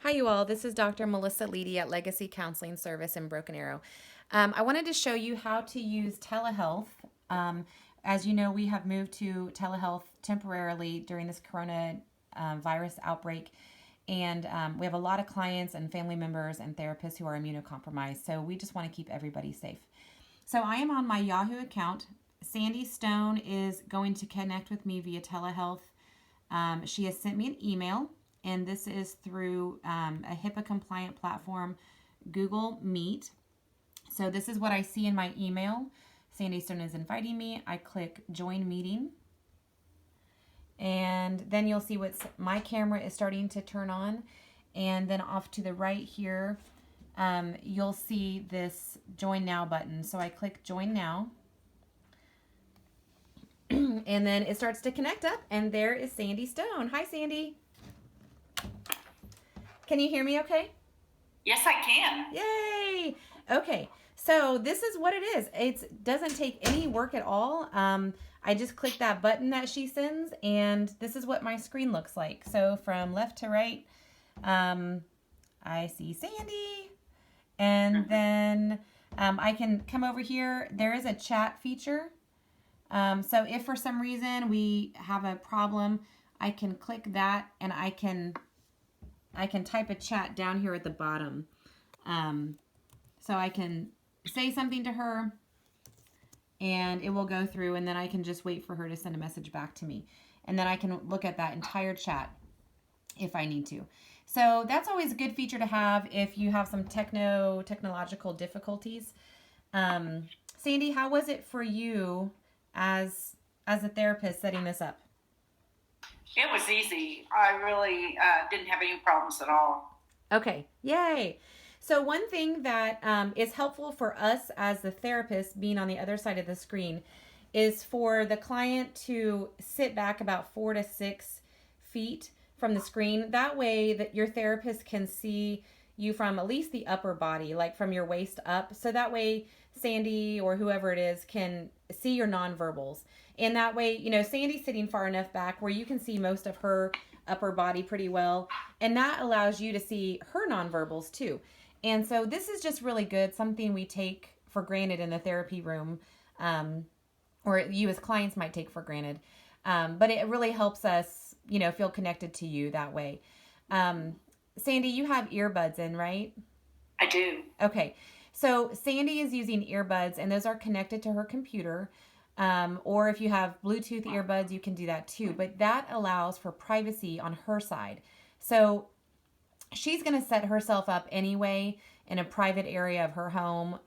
Hi, you all. This is Dr. Melissa Leedy at Legacy Counseling Service in Broken Arrow. I wanted to show you how to use telehealth. As you know, we have moved to telehealth temporarily during this corona virus outbreak. And we have a lot of clients and family members and therapists who are immunocompromised. So we just want to keep everybody safe. So I am on my Yahoo account. Sandy Stone is going to connect with me via telehealth. She has sent me an email, and this is through a HIPAA compliant platform, Google Meet. So this is what I see in my email. Sandy Stone is inviting me. I click join meeting, and then you'll see my camera is starting to turn on, and then off to the right here, you'll see this join now button. So I click join now. And then it starts to connect up, and there is Sandy Stone. Hi, Sandy. Can you hear me okay? Yes, I can. Yay! Okay, so this is what it is. It doesn't take any work at all. I just click that button that she sends, and this is what my screen looks like. So from left to right, I see Sandy, and then I can come over here. There is a chat feature. So if for some reason we have a problem, I can click that, and I can type a chat down here at the bottom. So I can say something to her, and it will go through, and then I can just wait for her to send a message back to me. And then I can look at that entire chat if I need to. So that's always a good feature to have if you have some technological difficulties. Sandy, how was it for you as a therapist setting this up? It was easy. I really didn't have any problems at all. Okay, yay. So one thing that is helpful for us as the therapist being on the other side of the screen is for the client to sit back about 4 to 6 feet from the screen. That way that your therapist can see you from at least the upper body, like from your waist up. So that way Sandy or whoever it is can see your nonverbals. And that way, Sandy's sitting far enough back where you can see most of her upper body pretty well. And that allows you to see her nonverbals too. And so this is just really good, something we take for granted in the therapy room, or you as clients might take for granted. But it really helps us, feel connected to you that way. Sandy, you have earbuds in, right? I do. Okay. So Sandy is using earbuds, and those are connected to her computer. Or if you have Bluetooth earbuds, you can do that too. But that allows for privacy on her side. So she's going to set herself up anyway in a private area of her home.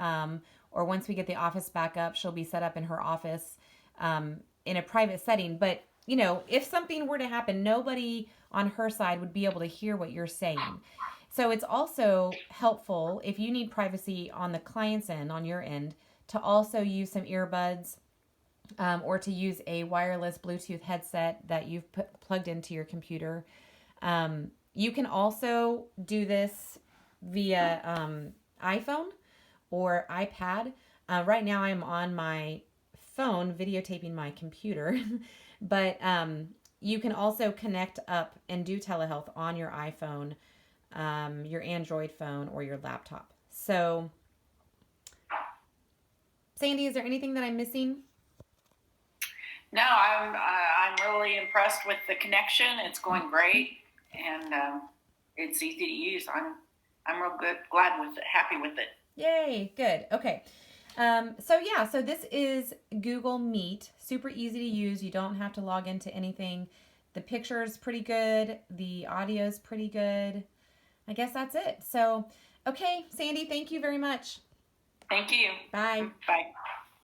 Or once we get the office back up, she'll be set up in her office in a private setting. But, if something were to happen, nobody on her side would be able to hear what you're saying. So it's also helpful if you need privacy on the client's end, on your end, to also use some earbuds or to use a wireless Bluetooth headset that you've plugged into your computer. You can also do this via iPhone or iPad. Right now I'm on my phone videotaping my computer, but you can also connect up and do telehealth on your iPhone, your Android phone, or your laptop. So, Sandy, is there anything that I'm missing? No, I'm really impressed with the connection. It's going great, and it's easy to use. I'm real good, glad with it, happy with it. Yay, good. Okay. So this is Google Meet. Super easy to use. You don't have to log into anything. The picture is pretty good. The audio is pretty good. I guess that's it. So, okay, Sandy, thank you very much. Thank you. Bye. Bye.